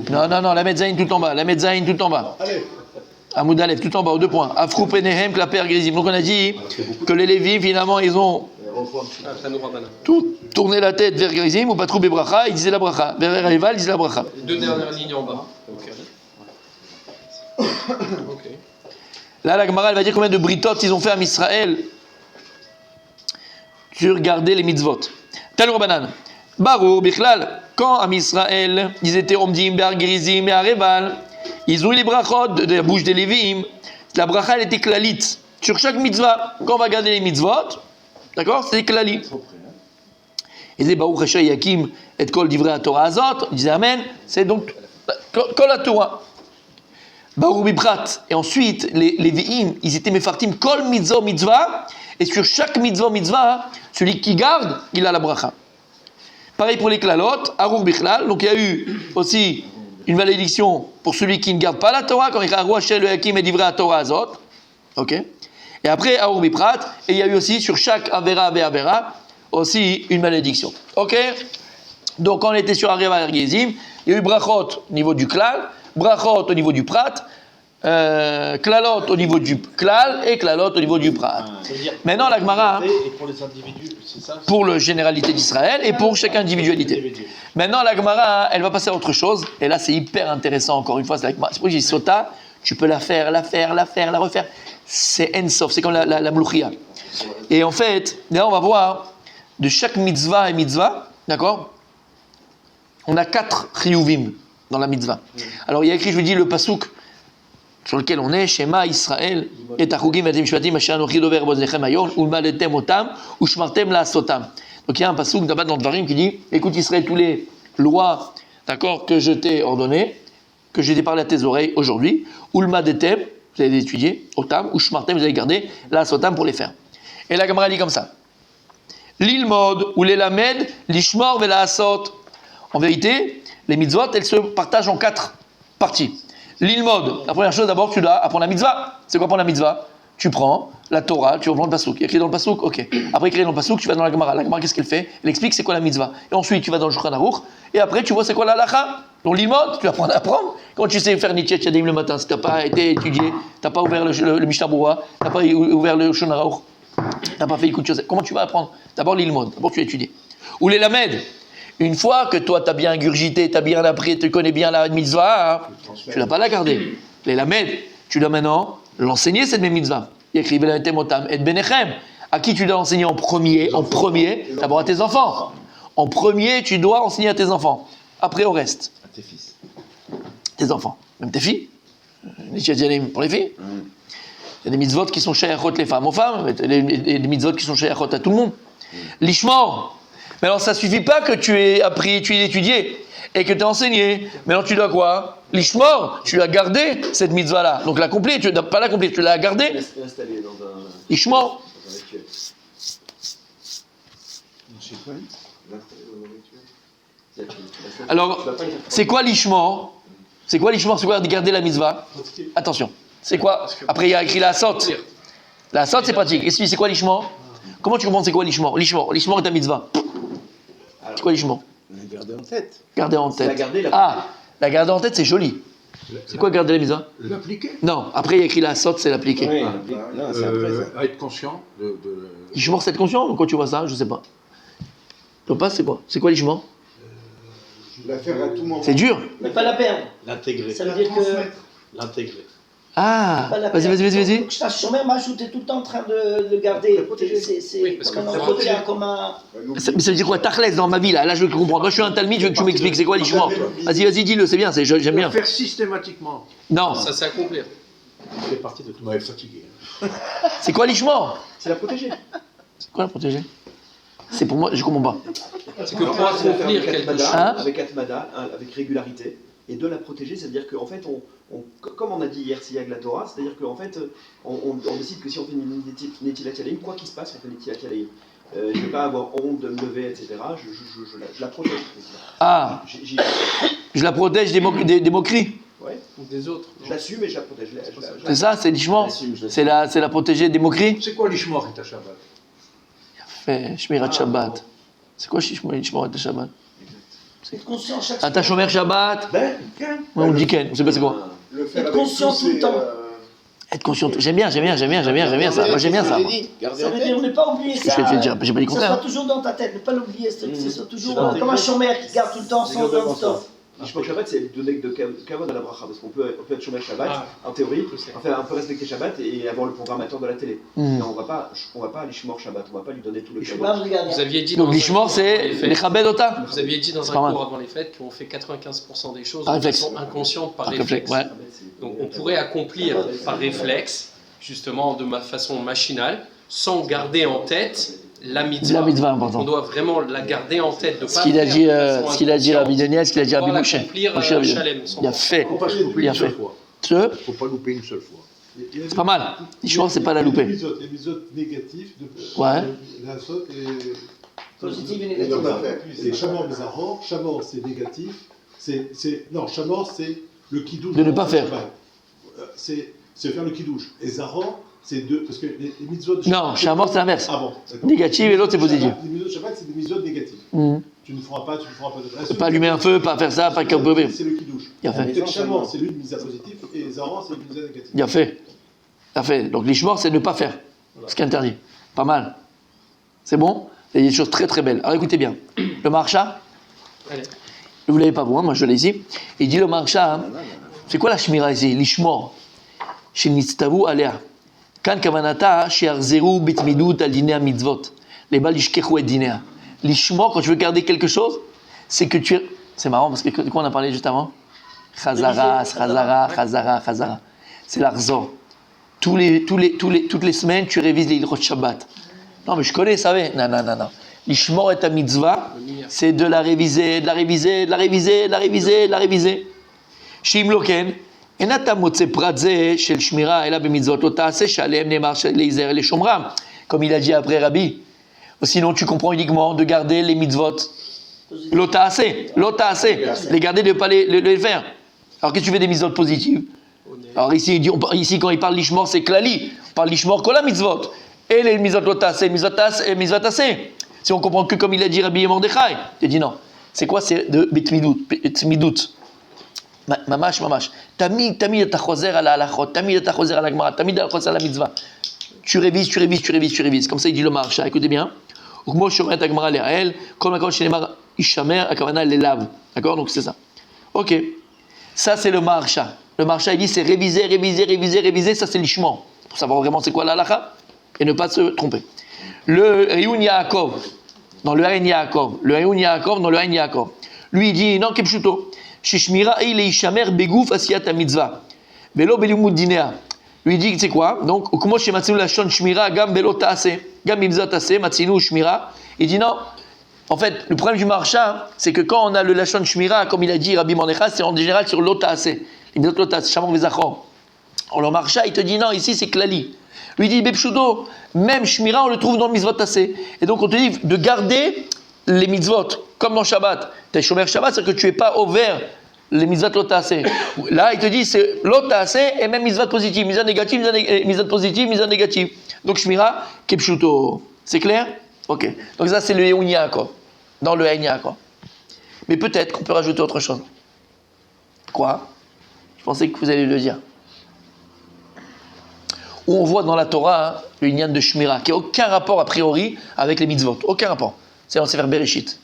Non, non, non, la Medzaïn tout en bas. La Medzaïn tout en bas. Allez. Amoud Aleph tout en bas, aux 2 points. Afrou Penehem, Klaper Grizim. Donc on a dit que les Lévim, finalement, ils ont tout tourné la tête vers Grizim, ou Patrou Bebracha, ils disaient la bracha. Vers Rival, ils disaient la bracha. Les 2 dernières lignes en bas. Ok. Là, la Gemara, elle va dire combien de britot ils ont fait à Israël sur garder les mitzvot. Talmud Banan. Barou, Bichlal, quand à Israël, ils étaient Omdim, Ber Grizim et Areval, ils ont eu les brachot de la bouche des Lévim. La bracha, elle était klalite. Sur chaque mitzvah, quand on va garder les mitzvot, d'accord, c'est klalit. Ils disaient, Baruch Hashem Yakim et Kol Divrei Torah Azot. Ils disaient Amen. C'est donc Kol la Torah. Baruch Biprat. Et ensuite, les Ve'im, ils étaient mefartim Kol mitzvah. Et sur chaque mitzvah, celui qui garde, il a la bracha. Pareil pour les klalot, Aruch Bichlal. Donc il y a eu aussi une malédiction pour celui qui ne garde pas la Torah, comme il y a Aruch Hashem Yakim et Divrei Torah Azot. Ok. Et après, Aruch Biprat. Et il y a eu aussi sur chaque Avera aussi une malédiction. Ok. Donc quand on était sur Areva Ergezim, il y a eu brachot au niveau du klal, brachot au niveau du prat, klalot au niveau du klal et klalot au niveau du prat. Maintenant la Gemara, Et pour les individus, c'est ça? pour la généralité d'Israël et pour chaque individualité. Maintenant la Gemara, elle va passer à autre chose, et là c'est hyper intéressant encore une fois, c'est pour ça que j'ai dit Sota, tu peux la faire, la refaire, c'est Ensof, c'est comme la Mlouchia. Et en fait, là on va voir, de chaque mitzvah et mitzvah, d'accord, on a 4 chiyuvim dans la mitzvah. Alors il y a écrit, je vous dis, le pasouk sur lequel on est, Shema Israël, et Tachugim Vadim Shvatim, Asher Anochi Dover Boznechem Ayon, Ulmaletem Otam, Ushmartem La'asotam. Donc il y a un pasouk d'abord dans Dvarim qui dit, écoute Israël, tous les lois, d'accord, que je t'ai ordonnées, que j'ai parlé à tes oreilles aujourd'hui, Ulmaletem, vous allez les étudier, Otam, Ushmartem, vous allez garder La'asotam pour les faire. Et la Gemara dit comme ça. L'ilmod ou l'elamed, l'ishmor ve la'asot. En vérité, les mitzvot, elles se partagent en 4 parties. L'ilmod, la première chose d'abord, tu dois apprendre la mitzvah. C'est quoi apprendre la mitzvah? Tu prends la Torah, tu reprends le pasouk. Il y a écrit dans le pasouk, ok. Après écrit dans le pasouk, tu vas dans la Gemara. La Gemara, qu'est-ce qu'elle fait? Elle explique c'est quoi la mitzvah. Et ensuite, tu vas dans le Shulchan Aruch. Et après, tu vois c'est quoi la halacha. Donc l'ilmod, tu vas apprendre à apprendre. Quand tu sais faire Nitchet Yadim le matin, si tu n'as pas été étudié, tu n'as pas ouvert le Mishnah Berurah, tu n'as pas ouvert le Shulchan Aruch, tu n'as pas fait écoute chose. Comment tu vas apprendre? D'abord l'ilmod, d'abord tu vas étudier. Ou les lamed. Une fois que toi tu as bien ingurgité, tu as bien appris, tu connais bien la mitzvah, hein, tu ne l'as pas la garder. Les lamed, tu dois maintenant l'enseigner cette même mitzvah. Il écrit Velatemotam et Benechem. À qui tu dois enseigner en premier, d'abord à tes enfants. En premier, tu dois enseigner à tes enfants. Après au reste. À tes fils. Tes enfants. Même tes filles. Pour les filles. Il y a des mitzvot qui sont shayachot les femmes aux femmes, et des mitzvot qui sont shayachot à tout le monde. L'ishmor. Mais alors ça ne suffit pas que tu aies appris, tu aies étudié et que tu aies enseigné. Mais alors tu dois quoi? L'ishmor, tu as gardé cette mitzvah-là. Donc l'accomplir, tu n'as pas l'accomplir, tu l'as gardé. Installé dans un. L'ishmor. Dans un rituel. Alors, c'est quoi l'ishmor? C'est quoi l'ishmor? C'est quoi garder la mitzvah? Attention. C'est quoi? Après, il y a écrit la sot. La sot, c'est pratique. Explique, c'est quoi l'ishmor? Comment tu comprends c'est quoi l'ishmor? L'ishmor est ta mitzvah. C'est quoi l'ishmor? Garder en tête. Garder en tête. La garder, la Ah, la garder en tête, c'est joli. C'est quoi garder la mitzvah? L'appliquer. Non, après il y a écrit la sot, c'est l'appliquer. Oui, non, c'est après ça. Être conscient de L'ishmor, c'est être conscient? Quand tu vois ça, je sais pas. Tu pas, c'est quoi? C'est quoi l'ishmor? la faire à tout moment. C'est dur. Ne pas la perdre. L'intégrer. Ça veut dire que. L'intégrer. Ah, Pas la vas-y. perdre. Je t'assure même, tu es tout le temps en train de le garder. C'est Oui, parce comme que un entretien, comme un. Mais ça veut dire quoi? Tachlès dans ma vie là, je veux comprendre. Moi je suis un talmide, je veux que tu m'expliques c'est quoi l'ishmor. Vas-y, dis-le, c'est bien, j'aime bien. Le faire systématiquement. Non, Ça, c'est accomplir. Ça fait partie de tout. Ouais, fatigué. c'est quoi l'ishmor? C'est la protéger. C'est quoi la protéger? C'est pour moi, je comprends pas. C'est que pour accomplir quelque chose. Hein? Avec Atmada, avec régularité. Et de la protéger, c'est-à-dire qu'en fait, comme on a dit hier, s'il y a de la Torah, c'est-à-dire qu'en fait, on décide que si on fait une Netilat Yadayim, quoi qu'il se passe, on fait Netilat Yadayim. Je ne vais pas avoir honte de me lever, etc. Je la protège. Ah, je la protège des moqueries. Ouais. Ou des autres. Je l'assume et je la protège. C'est ça, c'est l'ishmor. C'est la protéger des moqueries. C'est quoi l'ishmor et ta Shabbat? Fait Shmirat Shabbat. C'est quoi Shmirat Shabbat? Être conscient chaque Ah, t'as Shomer Shabbat? Ben, Ouais, on dit Ken, on sait pas c'est quoi. Le faire Être avec conscient tous tout le ces, temps. Être conscient. J'aime bien ça. Moi, j'aime bien ça. moi. Ça veut dire, ne pas oublier ça. J'ai pas dit Que le ça soit contraire. toujours dans ta tête, ne pas l'oublier, que ce soit toujours C'est comme un chômeur qui garde tout le temps C'est son exactement non-stop. L'Ishmor Shabbat, c'est donner de kavod à la bracha, parce qu'on peut être Shomer Shabbat, Ah, en théorie, je sais. enfin, on peut respecter Shabbat et avoir le programmateur de la télé. Hmm. Mais on va pas à l'Ishmor Shabbat, on va pas lui donner tout le Je kavod. parle, regarde. Vous aviez dit Donc dans un l'ishmor, cours c'est avant les fêtes- les chabed ota. Vous aviez dit dans C'est un pas mal. cours avant les fêtes qu'on fait 95% des choses Par de réflexe. façon inconsciente par Par réflexe, réflexe. ouais. Donc on pourrait accomplir par réflexe, justement de façon machinale, sans garder en tête la mitzvah. La mitzvah, On important. doit vraiment la garder en tête, de Ce pas qu'il a faire dit, de façon ce qu'il a dit à Rabbi inconsciente. Daniel, ce qu'il a dit à Rabbi Pouvoir Moshe. l'accomplir, Moshe Rabbi Daniel. Shalem, sans Il a faute. fait. Faut pas le louper Il a une seule fait. fois. Ce, Faut pas louper une seule fois. c'est pas mal. L'ishmor, c'est pas la louper. L'épisode négatif de Ouais. la saute et Positif et et négatif. donc, c'est Shamor Mizaror. Shamor, c'est négatif. Non, Shamor, c'est le kidouche. De ne pas faire. C'est faire le kidouche. Et Zahor, c'est deux. Parce que les mitzvot de Non, Shamor, c'est l'inverse. Ah bon, d'accord. Négatif et l'autre, c'est positif. Les mitzvot de Shabbat, c'est des mitzvot négatifs. Mhm. Tu ne feras pas de Pas allumer un feu, pas faire ça, pas C'est camper. le kidouche. Il a fait. Peut-être Shamor, c'est l'une mise à positif. Et Zahor, c'est une mise à négative. Il a fait. Il a fait. Donc l'ishmor, c'est ne pas faire. Ce qui est interdit. Pas mal. C'est bon? Il y a des choses très très belles. Alors écoutez bien. Le marcha, Allez. vous l'avez pas vous, hein, moi je l'ai ici. Il dit le marcha, hein, c'est quoi la shmira ici? L'ishmor. Shenitztavu alea. Kan kavanata she'arzeru bitmidut al dinei mitzvot. Les bal yishkechu et dinea. L'ishmor, quand tu veux garder quelque chose, c'est que tu es... C'est marrant parce que de quoi on a parlé juste avant? Chazara, chazara, chazara, chazara. C'est l'arzor. Toutes les semaines, tu révises les Hilchot Shabbat. Non, mais je connais, ça va. Non. L'ishmor et ta mitzvah, c'est de la réviser, de la réviser, de la réviser, de la réviser, de la réviser. Shim loken, אין אתה מוצא פרט זה של שמירה אלא במצוות לא תעשה שעליהם נאמר להיזהר לשומרם, comme il a dit après Rabbi. Sinon tu comprends uniquement de garder les mitzvot. Lo ta'aseh, les garder, de ne pas les faire. Alors qu'est-ce que tu fais des mitzvot positives? Alors ici, ici quand il parle l'ishmor, c'est klali. On parle l'ishmor kola mitzvot. Et les mitzvot lo ta'aseh, mitzvot ta'aseh. Si on comprend que comme il a dit Rabbi Mordechai, il dit non. C'est quoi? C'est de bitmidut. ממש. תמיד אתה חוזר על ההלכות, תמיד אתה חוזר על הגמרא, תמיד אתה חוזר על המצווה. Tu révises. comme ça il dit le marcha, écoutez bien. וכמו שאומרת הגמרא להראל, כל מקום שנאמר יישמר, הכוונה ללאו. D'accord? Donc c'est ça. Ok. Ça c'est le marcha. Le marcha il dit c'est réviser, ça c'est l'ishmor. Pour savoir vraiment c'est quoi la halakha et ne pas se tromper. Le Riyun Yaakov, dans le Haïn Yaakov, lui il dit non kepshuto. Shishmira il yishamer begouf asiyat mitzvah. Velo belimud dinea. Lui dit c'est quoi? Donc comme chez matzinu lashon shmira gam belo ta'ase, gam mitzvah ta'ase matzinu shmira. Il dit non. En fait, le problème du marcha, c'est que quand on a le lashon shmira, comme il a dit Rabbi Mordechai, c'est en général sur l'ota'ase. Les mitzvot l'ota'ase, shamor vezachor. Alors le marcha, il te dit non, ici c'est klali. Lui dit bepshudo, même shmira on le trouve dans le mitzvot ta'ase. Et donc on te dit de garder les mitzvot, comme dans Shabbat. Tu es shomer Shabbat, c'est-à-dire que tu n'es pas ouvert les mitzvot lo ta'aseh. Là, il te dit c'est lo ta'aseh et même mitzvot positive, mitzvot négative, mitzvot positive, mitzvot négative. Donc shmira, kepshuto. C'est clair? Ok. Donc ça, c'est le Haïn Yaakov. Dans le Haïn Yaakov. Mais peut-être qu'on peut rajouter autre chose. Quoi? Je pensais que vous allez le dire. Où on voit dans la Torah le Inyan de shmira, qui n'a aucun rapport a priori avec les mitzvot. Aucun rapport. C'est dans Sefer Bereshit.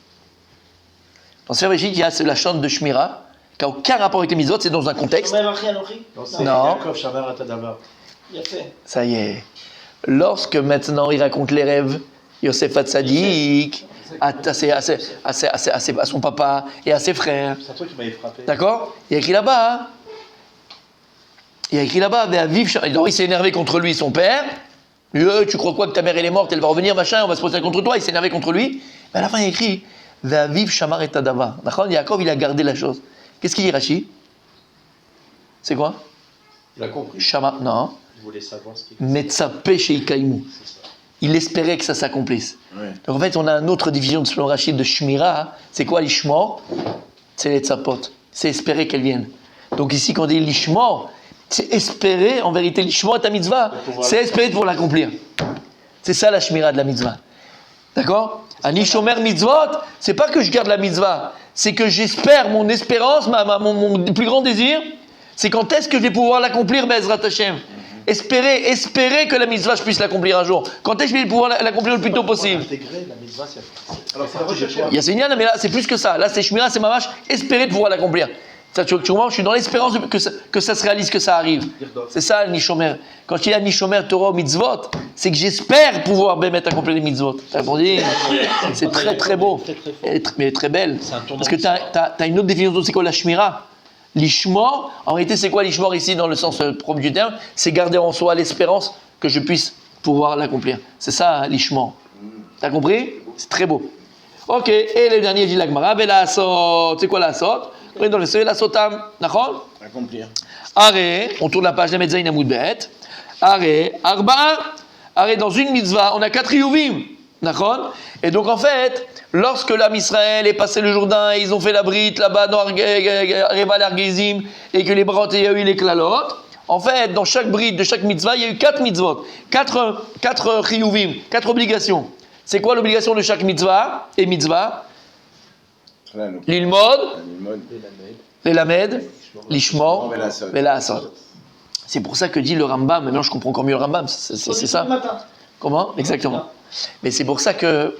Dans Sefer Bereshit, il y a la chante de Shmira, qui n'a aucun rapport avec les mitzvot, c'est dans un contexte. Non. Il a fait. Ça y est. Lorsque maintenant il raconte les rêves, Yosef Hatzadik, à son papa et à ses frères. C'est un truc qui m'avait frappé. D'accord? Il y a écrit là-bas. Alors il s'est énervé contre lui, son père. Tu crois quoi que ta mère elle est morte, elle va revenir, machin, on va se poser contre toi, il s'est énervé contre lui. Mais à la fin il écrit Ve'aviv shamar et tadava. D'accord? Yaakov il a gardé la chose. Qu'est-ce qu'il dit Rashi? C'est quoi? Il a compris. Shamar, non. Il voulait savoir ce qu'il Metzapeh sheikaimu. Il espérait que ça s'accomplisse. Ouais. Donc en fait on a une autre division selon Rashi de Shmira. C'est quoi l'ishmor? C'est les tzapot. C'est espérer qu'elles viennent. Donc ici quand on dit l'ishmor, c'est espérer, en vérité, l'ishmor et ta mitzvah, c'est espérer pour l'accomplir. C'est ça la shmira de la mitzvah. D'accord? Ani shomer mitzvot, c'est pas que je garde la mitzvah, c'est que j'espère, mon espérance, mon plus grand désir, c'est quand est-ce que je vais pouvoir l'accomplir, Be'ezrat Hashem. Espérer que la mitzvah, je puisse l'accomplir un jour. Quand est-ce que je vais pouvoir l'accomplir le plus tôt possible? Intégrer la mitzvah, Alors, c'est la recherche. Il y a Seigneur, mais là, c'est plus que ça. Là, c'est Shmira, c'est mamash, espérer de pouvoir l'accomplir. Ça, tu vois, je suis dans l'espérance que ça se réalise, que ça arrive. C'est ça, le Nishomer. Quand il y a Nishomer, Torah ou mitzvot, c'est que j'espère pouvoir mettre accomplir les mitzvot. T'as répondu? C'est très très beau. Mais très belle. Parce que tu as une autre définition, c'est quoi la Shmira? L'Ishmor, en réalité, c'est quoi l'Ishmor ici, dans le sens propre du terme? C'est garder en soi l'espérance que je puisse pouvoir l'accomplir. C'est ça, l'Ishmor. T'as compris? C'est très beau. Ok, et le dernier, dit l'Agmara, la Asot. C'est quoi la Asot? On est dans le seuil, la Sotam. D'accord? accomplir. Arrêt, on tourne la page de Medzaïn Amoudbet. Arrêt, Arba'a. Arrêt, dans une mitzvah, on a 4 Yuvim. D'accord? Et donc en fait, lorsque l'âme Israël est passé le Jourdain et ils ont fait la brite là-bas dans Reval Argezim et que les brot il y a eu les klalot, en fait, dans chaque brite de chaque mitzvah, il y a eu 4 mitzvot, 4 chiyuvim, 4 obligations. C'est quoi l'obligation de chaque mitzvah et mitzvah? L'ilmod, l'elamed, l'ishmor, l'asot. C'est pour ça que dit le Rambam, maintenant je comprends encore mieux le Rambam, c'est ça. Comment? Exactement. Mais c'est pour ça que,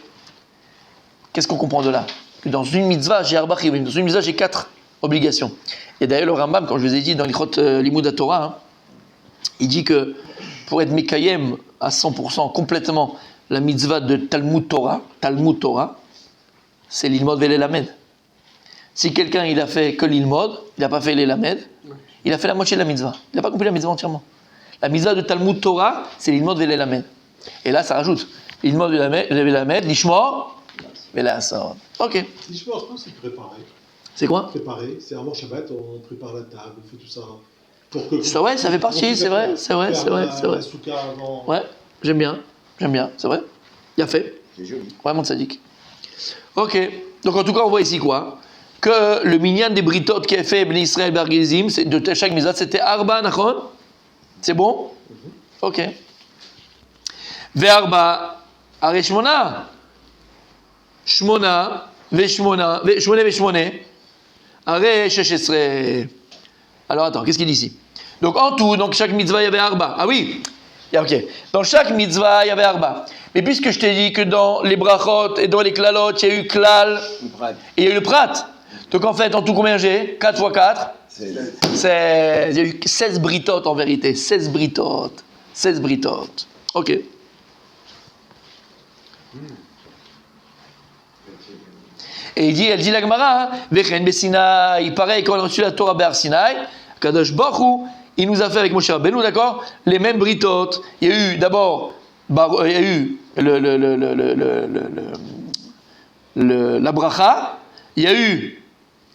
qu'est-ce qu'on comprend de là? Que dans une mitzvah, j'ai arba chiyuvim, dans une mitzvah, j'ai 4 obligations. Et d'ailleurs, le Rambam, quand je vous ai dit dans l'Ichot Limud Torah, hein, il dit que pour être Mekayem à 100%, complètement, la mitzvah de Talmud Torah, c'est l'ilmod velelamed. Si quelqu'un il a fait que l'ilmod, il n'a pas fait l'elamed, il a fait la moitié de la mitzvah. Il n'a pas compris la mitzvah entièrement. La mitzvah de Talmud Torah, c'est l'ilmod velelamed. Et là, ça rajoute l'ilmod velelamed, l'ishmor, velasor. Ok. L'ishmor, je pense, c'est préparer. C'est quoi? Préparer, c'est avant Shabbat, on prépare la table, on fait tout ça. Pour que ça, ouais, ça fait partie, c'est vrai. Ouais, j'aime bien, c'est vrai. Il a fait. C'est joli. Vraiment tzaddik. Ok, donc en tout cas, on voit ici quoi? Que le minyan des britot qui a fait Bnei Israël Bargezim, de chaque mitzvah, c'était Arba, nachon? C'est bon? Ok. Ve'arba, are shmona. Shmona, ve'shmona, ve'shmone. Are sheshesre. Alors attends, qu'est-ce qu'il dit ici? Donc en tout, donc chaque mitzvah, il y avait Arba. Ah oui? Ok. Dans chaque mitzvah, il y avait Arba. Mais puisque je t'ai dit que dans les brachot et dans les klalot, il y a eu klal et il y a eu le prat. Donc en fait, en tout, combien j'ai? 4 x 4 c'est... Il y a eu 16 britot en vérité. 16 britot. Ok. Et elle dit la Gemara, Vechen Besinaï, pareil, quand on a reçu la Torah Be'ar Sinaï, Kadosh Baruch, il nous a fait avec Moshe Rabbeinu, d'accord, les mêmes britot. Il y a eu d'abord, il y a eu la bracha, il y a eu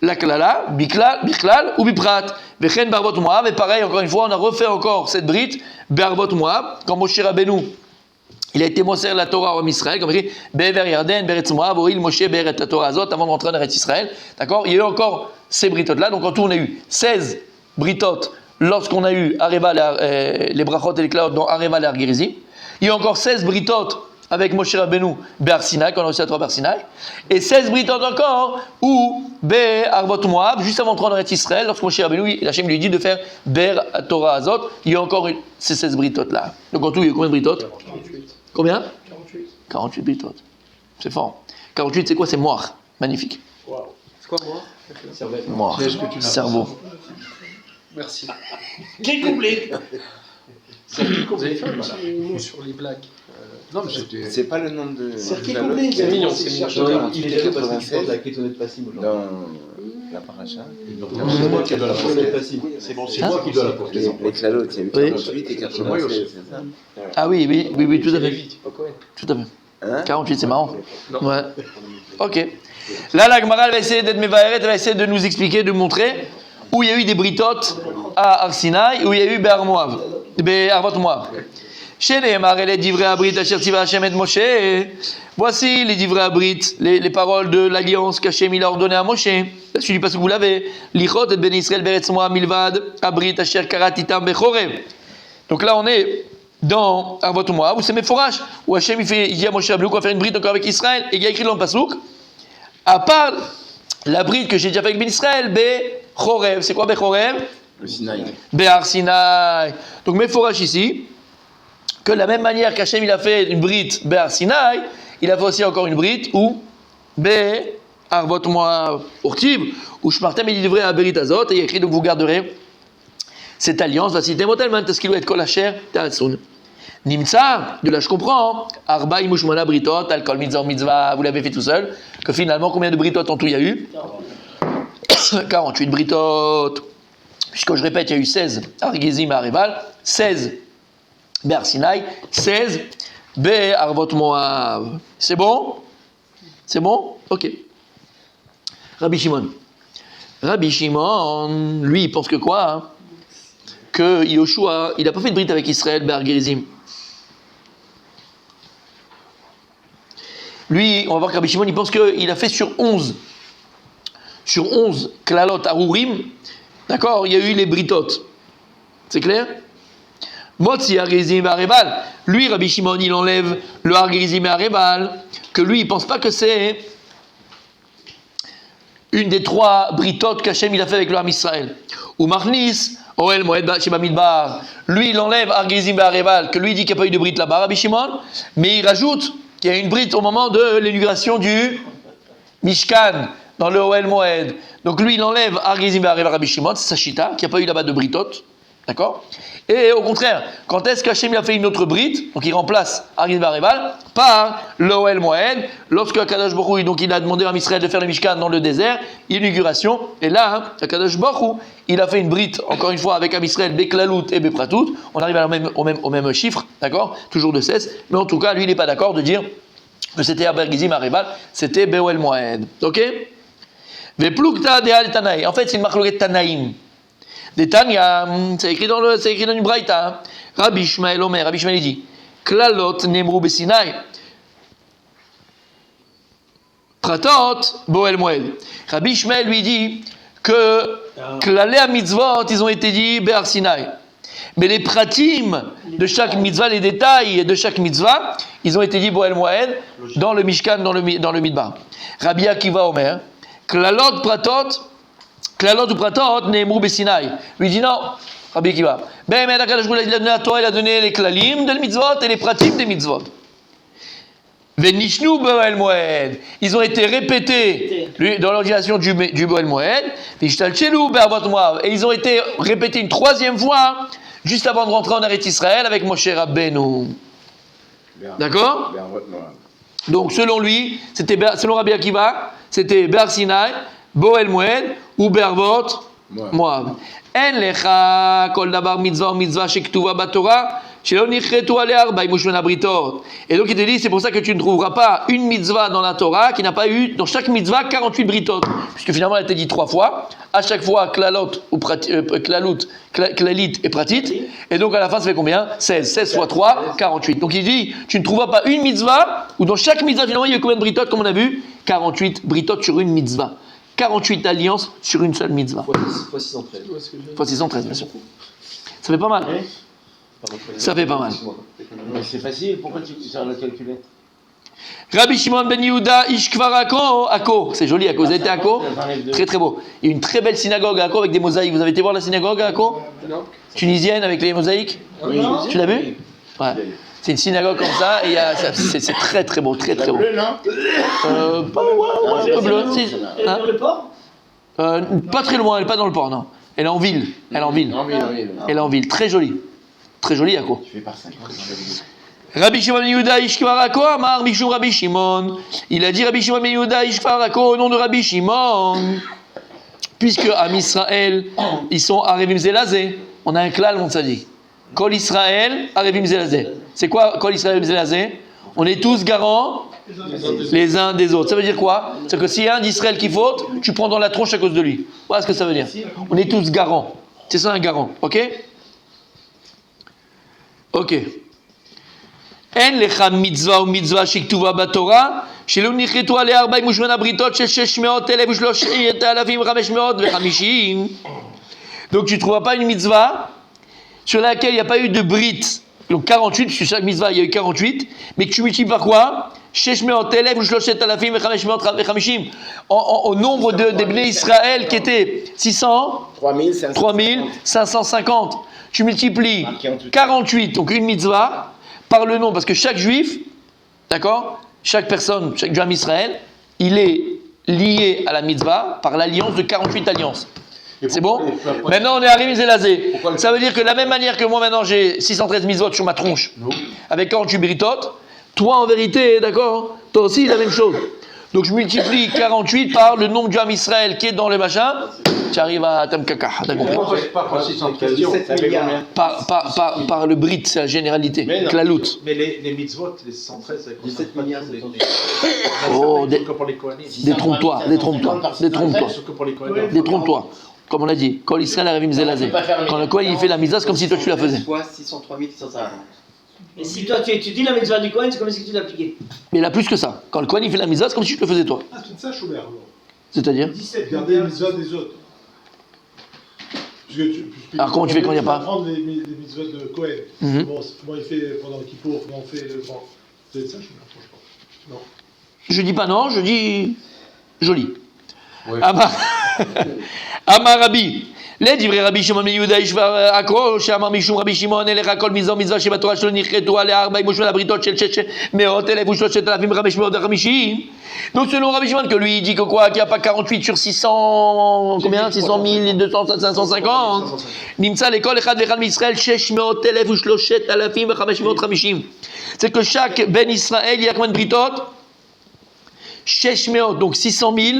la klala, biklal ou biprat. Vechen Barbot Moab, et pareil, encore une fois, on a refait encore cette brite, Barbot Moab, quand Moshe Rabbeinu, il a été moser la Torah en Israël, comme écrit, Be'ever Yarden, Be'eretz Moab, Oil Moshe Be'eret la Torah Azot, avant de rentrer en Eretz Israël. D'accord? Il y a eu encore ces britot-là, donc en tout, on a eu 16 britot lorsqu'on a eu les brachot et les klaot dans Areva et Argerizi. Il y a encore 16 britot avec Moshe Rabbeinu Be'ar Sinaï, quand on a reçu la Torah Be'ar Sinaï. Et 16 britot encore, ou Be'arvot Moab, juste avant de rentrer en Eretz Israël, lorsque Moshe Rabbeinu, Hachem lui dit de faire Be'er Torah Azot, il y a encore ces 16 britot-là. Donc en tout, il y a combien de britot? 48. Combien? 48 britot. C'est fort. 48, c'est quoi? C'est moire. Magnifique. Wow. C'est quoi, moi? Moire. Cerveau. Merci. Qui complique? Vous avez fait un petit mot sur les blagues. Non, mais c'est pas le nom de. C'est qui la complique? C'est mignon, c'est c'est mignon. mignon. Il est parce que tu portes la kétonette passive aujourd'hui. Dans la paracha. C'est moi qui dois la porter. C'est bon, c'est moi qui dois la porter. Les clalots, il y a eu 48 et 96, c'est ça? Ah oui, tout à fait. Vite, pas Cohen. Tout à fait. Hein? 48, c'est marrant. Non. Ouais. Ok. Là, la Gemara, elle va essayer d'être mévaéret, elle va essayer de nous expliquer, de montrer où il y a eu des britot à Arsinaï, où il y a eu Be'ar Moab, Be'arvot Moab. Chez les Mar, les divrei abrit, Asher Tziva Hashem et Moshe. Voici les divrei abrit, les paroles de l'alliance qu'Hachem il a ordonné à Moshe. La suite du passage que vous l'avez. Lichot et Ben Israël Beretz Moab Milvad, abrit Asher Karatitam Bechorev. Donc là, on est dans Arvot Moab, où c'est Meforash, où Hachem il dit à Moshe Rabbeinu qu'on va faire une brite encore avec Israël, et il y a écrit dans le Passouk, à part la brite que j'ai déjà fait avec Ben Israël, Chorev. C'est quoi Chorev? Le Sinaï. Béar Sinaï. Donc Meforash ici, que de la même manière qu'Hachem il a fait une brite Béar Sinaï, il a fait aussi encore une brite où Arvot Moab Urtiv, où Shmartem il devrait à Berit Azot, et il y a écrit donc vous garderez cette alliance, voici Demotelman, est-ce qu'il doit être Kolacher, Taratsun. Nimtsa, de là je comprends, Arba Imushmana Britot, Alkol Mitzvah, vous l'avez fait tout seul, que finalement combien de Britot en tout il y a eu 48 Britot. Puisque je répète, il y a eu 16 Argizim à Areval, 16 Be'ar Sinai, 16 Arvot Moab. C'est bon? C'est bon? Ok. Rabbi Shimon. Rabbi Shimon, lui, il pense que quoi hein? Que Yoshua, il n'a pas fait de brite avec Israël, Be'ar Gerizim. Lui, on va voir que Rabbi Shimon, il pense qu'il a fait sur 11 Klalot Arurim, d'accord, il y a eu les britot. C'est clair? Motzi Argizim Areval. Lui, Rabbi Shimon, il enlève le Argizim Areval, que lui, il pense pas que c'est une des 3 britot qu'Hachem il a fait avec le Ham Israël. Ou Marnis, Oel Moed Sheba Midbar. Lui, il enlève Argizim Areval, que lui, il dit qu'il n'y a pas eu de brite là-bas, Rabbi Shimon, mais il rajoute qu'il y a une brite au moment de l'inauguration du Mishkan, dans le Oel Moed. Donc lui, il enlève Argizim Areval Rabbi Shimon, c'est sa chita, qu'il n'y a pas eu là-bas de britot. D'accord? Et au contraire, quand est-ce qu'Hachem a fait une autre brite, donc il remplace Argizim Areval par l'Oel Moed, lorsque Akadosh Baruch Hu, donc il a demandé à Israël de faire le Mishkan dans le désert, inauguration, et là, Akadosh Baruch Hu, il a fait une brite, encore une fois, avec Israël, Beklalout et Bepratout, on arrive au même chiffre, d'accord? Toujours de 16, mais en tout cas, lui, il n'est pas d'accord de dire que c'était Argizim Areval, c'était Be'oel Moed. Ok? Veplukta de al Tanaï. En fait, c'est une marloquette Tanaïm. Des Tanya, c'est écrit dans une braïta. Rabbi Ishmael Omer, Rabbi Ishmael dit Klalot Nemru Besinai. Pratot Boel Moed. Rabbi Ishmael lui dit que Klalé à mitzvot, ils ont été dit Be'ar Sinai. Mais les pratim de chaque mitzvah, les détails de chaque mitzvah, ils ont été dit Boel Moed dans le Mishkan, dans le Midbar. Rabbi Akiva Omer, Klalot ou Pratot, Nehemru Besinai. Lui dit non, Rabbi Akiva. Mais Akadosh Baruch Hu, il a donné la Torah, il a donné les klalim de mitzvot et les pratim des mitzvot. Venishnu Boel Moed. Ils ont été répétés dans l'organisation du Boel Moed. Vishtalchelu Be'arvot Moab. Et ils ont été répétés une 3e fois, juste avant de rentrer en Eretz Israël avec Moshe Rabbeinu. D'accord? Donc selon lui, selon Rabbi Akiva, c'était Be'ar Sinai, Boel Moed ou Be'arvot Moab. En lecha kol davar mitzvah shektuva batorah shelo nichretu aleh 48 britot. Et donc il te dit, c'est pour ça que tu ne trouveras pas une mitzvah dans la Torah qui n'a pas eu dans chaque mitzvah 48 britot, puisque finalement elle a été dit 3 fois, à chaque fois klalut klalit et pratit, et donc à la fin ça fait combien? 16 fois 3, 48. Donc il dit, tu ne trouveras pas une mitzvah où dans chaque mitzvah finalement il y a combien de britot comme on a vu? 48 britot sur une mitzvah. 48 alliances sur une seule mitzvah. Fois 613. Fois 613, bien sûr. Ça fait pas mal. Ça fait pas mal. Mais c'est facile, pourquoi tu sers le calculateur? Rabbi Shimon ben Yehuda, Ishkvar Akko. C'est joli, Akko. Vous avez été à Akko? Très très beau. Il y a une très belle synagogue à Akko avec des mosaïques. Vous avez été voir la synagogue à Akko? Tunisienne avec les mosaïques? Oui. Tu l'as vu? Ouais. C'est une synagogue comme ça et c'est très très beau, très très beau. Bleu, non? Pas loin, un peu bleu. Dans le port? Pas très loin, elle n'est pas dans le port, non. Elle est en ville. Elle est en ville. Elle est en ville. Très jolie. Très jolie, Akko. Tu fais par 5. Rabbi Shimon ben Yehuda Ishkvar Akko Amar Mishum Rabbi Shimon. Il a dit Rabbi Shimon ben Yehuda Ishkvar Akko au nom de Rabbi Shimon. Puisque à Israël, ils sont Arevim Zelazé. On a un klal, on dit. Kol Israël, Arevim Zelazé. C'est quoi Kol Israël Zelazé? On est tous garants les uns des autres. Ça veut dire quoi? C'est que s'il y a un d'Israël qui faute, tu prends dans la tronche à cause de lui. Voilà ce que ça veut dire. On est tous garants. C'est ça un garant. Ok? Ok. En lecha mitzvah ou mitzvah shektuva batorah שלא נחרטו עליה 48 בריתות של 630,550. Donc tu ne trouveras pas une mitzvah sur laquelle il n'y a pas eu de brite donc 48, sur chaque mitzvah il y a eu 48, mais que tu multiplies par quoi? Au nombre des Bnei Israël qui étaient 600, 3550. Tu multiplies 48, donc une mitzvah, par le nombre, parce que chaque juif, d'accord, chaque personne, chaque juif Israël, il est lié à la mitzvah par l'alliance de 48 alliances. C'est bon? Maintenant on est arrivé Zélazé. Ça veut dire que de la même manière que moi maintenant j'ai 613 mitzvot sur ma tronche, avec 48 britot, toi en vérité, d'accord, toi aussi la même chose. Donc je multiplie 48 par le nombre du Ham Israël qui est dans le machin, tu arrives à Tamkaka, t'as compris? Par le brit, c'est la généralité, klalout. Mais les mitzvot, les 113, c'est 17 milliards, c'est ton Oh, que pour les Kohanim. détrompe-toi. Détrompe-toi. Comme on a dit, quand Israël arrive Zélazé, quand le Kohen il fait la mitzvah, c'est comme si toi tu la faisais. Fois 603 650. Et si toi tu étudies la mitzvah du Kohen, c'est comme si tu l'appliquais. Mais il a plus que ça. Quand le Kohen il fait la mitzvah, c'est comme si tu le faisais toi. Ah, c'est ça, Schubert, alors. C'est-à-dire? 17 garder les mitzvahs des autres. Alors comment tu fais quand il n'y a pas? Prendre les mitzvahs de Cohen. Bon, comment il fait pendant le Kippour, comment on fait le grand. C'est ça, Schubert, franchement. Non. Je dis pas non, je dis joli. Oui. Amar Rabbi. Les divrei Rabbi Shimon ben Yehuda Ishvar Akro, Shamar Mishum Rabbi Shimon, Elech Akol Mizon Mitzvah Shebatorah Shelo Nichretu Ale Arba Imoshua la Britot Shel Shesh Meot Elef Ushoshet Alafim Ramesh Meot Ramishim. Donc selon Rabbi Shimon que lui il dit que quoi, qu'il n'y a pas 48 sur 600, combien, 600 000, 200, 550. Nimtza l'école Echad Vechad Misraël Shesh Meot Elef Ushoshet Alafim Ramesh Meot Ramishim. C'est que chaque Ben Israël il y a combien de Britot? Shesh Meot, donc 600 000.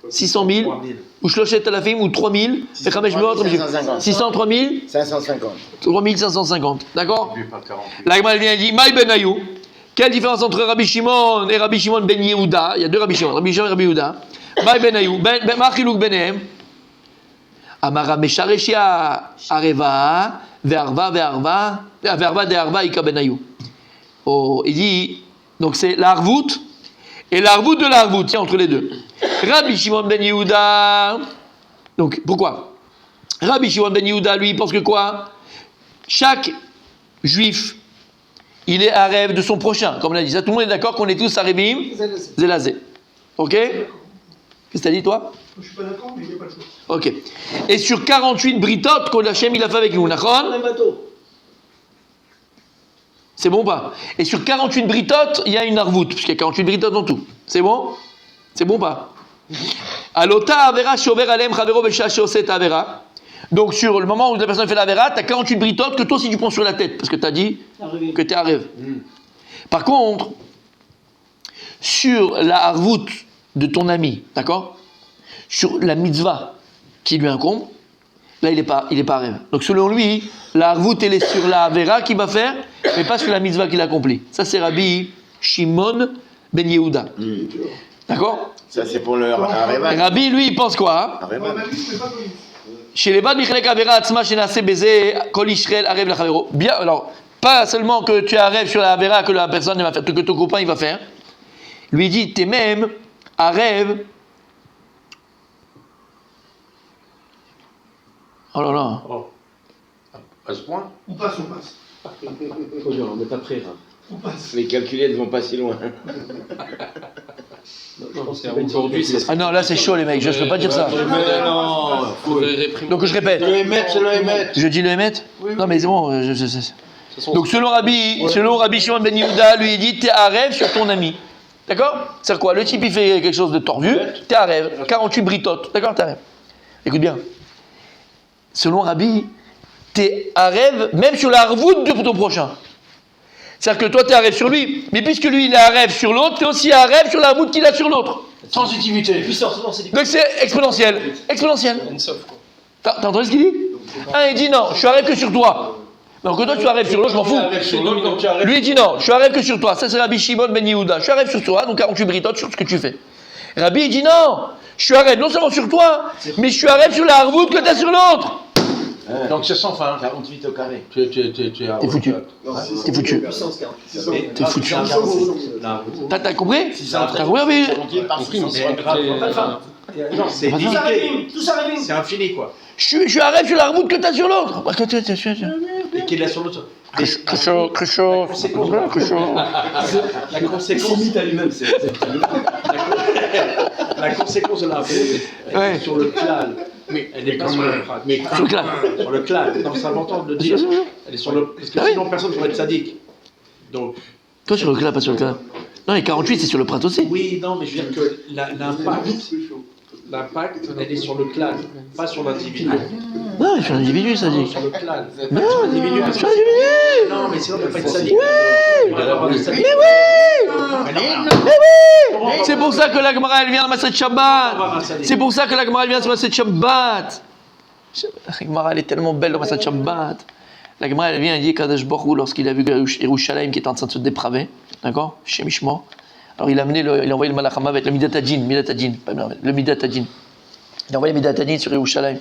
600 000, ou Shloshet Alafim, ou 3 000, 600, 3 000 550. 3 550, d'accord? La Gemara vient et dit, Maï ben Ayou, quelle différence entre Rabbi Shimon et Rabbi Shimon ben Yehuda? Il y a deux Rabbi Shimon, Rabbi Shimon et Rabbi Yehuda. Maï ben Ayou, Machilouk benehem, Amara Meshareshia Areva, Ve'arva de Arva Ika ben Ayou. Oh, il dit, donc c'est la Harvout, et la Harvout de la Harvout, tiens, entre les deux. Rabbi Shimon ben Yehuda. Donc, pourquoi? Rabbi Shimon ben Yehuda, lui, il pense que quoi? Chaque juif, il est Arev de son prochain, comme on a dit. Ça, tout le monde est d'accord qu'on est tous Arevim Zélazé. Ok? Qu'est-ce que t'as dit, toi? Je ne suis pas d'accord, mais il n'y a pas le choix. Ok. Et sur 48 britot qu'Hachem il a fait avec nous, Nachon? C'est bon ou pas? Et sur 48 britot, il y a une arvout, puisqu'il y a 48 britot en tout. C'est bon? C'est bon ou pas? Alota avera shover alem chavero besha sheoset avera. Donc sur le moment où la personne fait l'avera, tu as 48 britot que toi aussi tu prends sur la tête, parce que tu as dit que tu es arev. Par contre, sur la harvout de ton ami, d'accord? Sur la mitzvah qui lui incombe, là il est pas arev. Donc selon lui, la harvout elle est sur la avera qu'il va faire, mais pas sur la mitzvah qu'il accomplit. Ça c'est Rabbi Shimon ben Yehuda. D'accord? Ça, c'est pour le Rabbi, lui, il pense quoi? Chez les Bad Michelek Avera Atzma Shenase Beze Kol Israël Arev Lachavero. Bien, alors, pas seulement que tu Arev sur la Avera que la personne va faire, que ton copain il va faire. Lui dit, t'es même Arev. Oh là là. Oh. À ce point? On passe. On est pas prêt, là. On passe. Les calculettes vont pas si loin. Aujourd'hui, c'est Ah non, là c'est chaud les mecs, je ne peux pas dire ça. Donc je répète. Le Hémet, c'est le Hémet. Je dis le Hémet? Non mais c'est bon, Donc selon Rabbi Shimon ben Yehuda, lui il dit t'es Arev sur ton ami. D'accord? C'est quoi? Le type il fait quelque chose de tordu, t'es Arev, 48 britot. D'accord? T'es Arev. Écoute bien. Selon Rabbi, t'es Arev même sur la harvout de ton prochain. C'est-à-dire que toi, tu es Arev sur lui, mais puisque lui, il est Arev sur l'autre, tu es aussi Arev sur la harvout qu'il a sur l'autre. Transitivité. Donc c'est exponentiel. Exponentiel. T'as entendu ce qu'il dit? Un, il dit non, je suis Arev que sur toi. Donc que toi, tu Arev sur l'autre, je m'en fous. Lui, il dit non, je suis Arev que sur toi. Ça, c'est Rabbi Shimon ben Yehuda. Je suis Arev sur toi, donc 48 britot sur ce que tu fais. Rabbi, il dit non, je suis Arev non seulement sur toi, mais je suis Arev sur la harvout que tu as sur l'autre. Donc c'est sans fin. 48 au carré. Tu es foutu. T'es foutu. T'es foutu. T'as compris? T'as compris? Non, c'est Tout Tout ça limité. révime, tout ça révime. C'est infini, quoi. Je suis arrête sur la remoute que t'as sur l'autre. Bah, que Et qu'il a sur l'autre. Cruchot. La conséquence. limite à lui-même, c'est La conséquence de la faute, elle Ouais. est sur le clal. Mais elle n'est pas sur le prat. Mais Sur le clal. Sur le clal. Non, c'est important de le dire. Elle est sur le. Parce que Ah oui. sinon, personne ne pourrait être sadique. Donc, Toi sur le clap, pas sur le clap. Non, les 48, c'est sur le prat aussi. oui, non, mais je veux dire que l'impact, elle est sur le clan, pas sur l'individu. Non, mais sur l'individu, ça dit. Sur le clan. Non, Sur l'individu, parce sur que- l'individu. Non, mais sinon, on ne peut pas être sadique. Il va y avoir des sadiques. C'est pour ça que la Gemara, elle vient dans Maseret Shabbat. C'est pour ça que la Gemara, elle vient sur Maseret Shabbat. La Gemara, elle est tellement belle dans Maseret Shabbat. La Gemara, elle vient, elle dit Kadosh Baruch Hu, lorsqu'il a vu Yerushalayim qui était en train de se dépraver, d'accord, chez Mishma, alors il a envoyé le Malach avec le Midatadjin, le Midatadjin. Il a envoyé le Midatadjin sur Yerushalayim.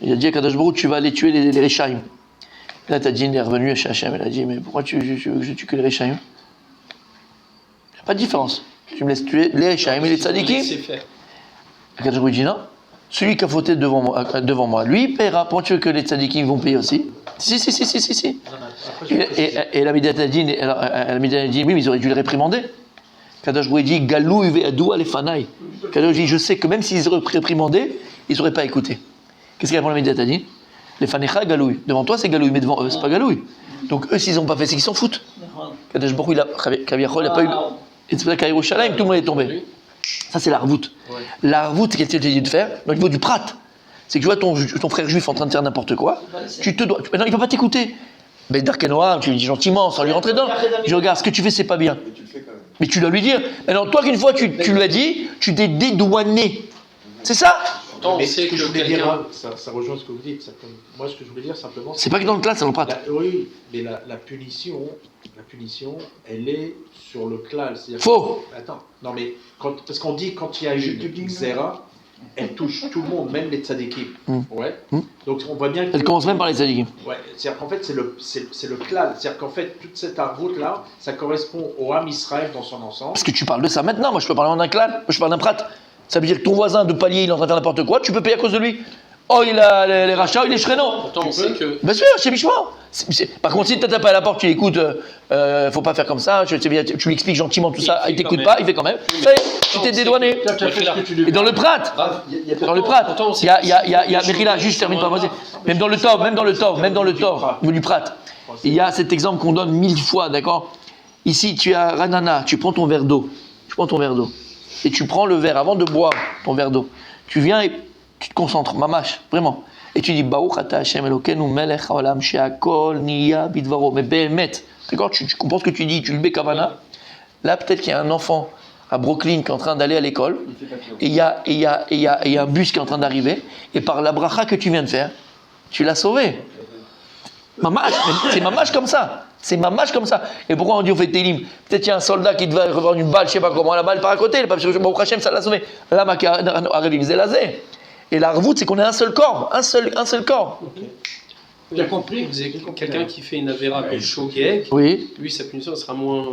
Il a dit à Kadosh Baruch Hu, tu vas aller tuer les Réchaïm. Midatadjin est revenu chez Hachem, il a dit, mais pourquoi tu veux que je tue que les Réchaïm? Il n'y a pas de différence. Tu me laisses tuer les Réchaïm et les Tzadikim. C'est faire. Kadosh Baruch Hu dit non. Celui qui a fauté devant moi, lui, il paiera. Pourquoi tu veux que les tzadikim vont payer aussi? Si. Et la Midatadjin, oui, mais ils auraient dû le réprimander. Kadosh Baruch Hu dit, Galou ve'adou alefanaï. Kadosh dit, je sais que même s'ils auraient réprimandé, ils n'auraient pas écouté. Qu'est-ce qu'il répond la Midatadjin? Les fanecha Galou. Devant toi, c'est Galou, mais devant eux, c'est pas Galou. Donc eux, s'ils n'ont pas fait, c'est qu'ils s'en foutent. Kadosh Baruch Hu, il n'a pas eu. Et c'est pour ça qu'à Yerushalayim, tout le monde est tombé. Ça, c'est la ravoute. Ouais. La ravoute, c'est qu'est-ce que tu as dit de faire au niveau du prat. C'est que tu vois ton frère juif en train de faire n'importe quoi. Tu te dois. Non, il ne va pas t'écouter. Mais Darkenoir, tu lui dis gentiment, sans lui rentrer dedans. Je dis, regarde, ce que tu fais, c'est pas bien. Mais tu dois lui dire. Maintenant, toi, qu'une fois tu lui as dit, tu t'es dédouané. C'est ça? Pourtant, on Mais sait ce que je que voulais dire, quelqu'un. hein, ça rejoint ce que vous dites. Moi, ce que je voulais dire simplement, C'est pas que dans le classe, c'est dans le prat. oui, mais la punition, elle est sur le klal. C'est-à-dire Faux. Attends, non mais parce qu'on dit quand il y a une zéra, elle touche tout le monde, même les tzadikim. Ouais. Donc on voit bien que. Elle commence même par les tzadikim. Ouais. C'est-à-dire qu'en fait c'est le klal. C'est-à-dire qu'en fait toute cette route là, ça correspond au Ham Israël dans son ensemble. Parce que tu parles de ça maintenant. Moi, je peux parler d'un clan. Moi, je parle d'un prat. Ça veut dire que ton voisin de palier, il est en train de faire n'importe quoi. Tu peux payer à cause de lui. Oh, il a les rachats, il est shrénon. Pourtant, on sait que. Bien sûr, chez Mishma. Par contre, si tu tapes à la porte, tu écoutes, faut pas faire comme ça, tu lui expliques gentiment tout ça, il t'écoute pas, il fait quand même. Ça y est, tu t'es dédouané. Et dans le prat, dans le prat, il y a, Mérila, juste termine par vas-y. Même dans le Tov, au niveau du prat, il y a cet exemple qu'on donne 1000 fois, d'accord? Ici, tu as Ranana, tu prends ton verre d'eau, et tu prends le verre avant de boire ton verre d'eau. Tu viens et tu te concentres, mamash, vraiment. Et tu dis, Baruch ata Hashem Elokeinu melech haolam she'akol niya bidvaro. Mais behemet, d'accord, tu comprends ce que tu dis, tu le bekavana. Là, peut-être qu'il y a un enfant à Brooklyn qui est en train d'aller à l'école, et il y a un bus qui est en train d'arriver, et par la bracha que tu viens de faire, tu l'as sauvé. Mamash, c'est mamash comme ça. C'est mamash comme ça. Et pourquoi on dit on fait télim? Peut-être qu'il y a un soldat qui devait revendre une balle, je sais pas comment, la balle part à côté, le pape Baruch Hashem, ça l'a sauvé. Là, Makarim Zelazé. Et la revoute, c'est qu'on a un seul corps, un seul corps. Bien compris. Vous avez quelqu'un qui fait une avéra comme Shogeg, Oui, lui, sa punition sera moins.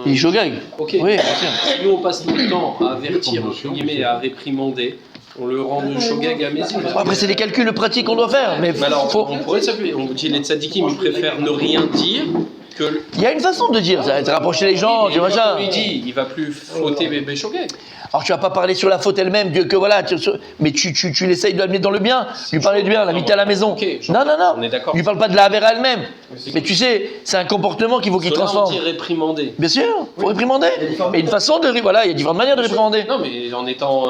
il est shogeg. Ok. Oui, bien sûr. Si nous, on passe notre temps à avertir, entre guillemets, à réprimander, on le rend de Shogeg à Mézil. Après, c'est des calculs pratiques qu'on doit faire. Mais Mais alors, faut... on pourrait s'appuyer. On dit les tzadikim, ils préfèrent ne rien dire que. il y a une façon de dire, ça va être rapprocher les gens, tu vois ça. On lui dit, il va plus fauter bébé Shogeg. Alors tu vas pas parler sur la faute elle-même, que voilà, mais tu l'essayes de l'amener dans le bien, lui parler du bien, l'inviter à la maison. Ok, Non, on est d'accord. lui parle pas de la avéra elle-même. Mais tu sais, c'est un comportement qu'il faut qu'il Cela, on transforme. dit réprimander. Bien sûr, faut réprimander. Et une façon de, voilà, il y a différentes manières de réprimander. Non, mais en étant.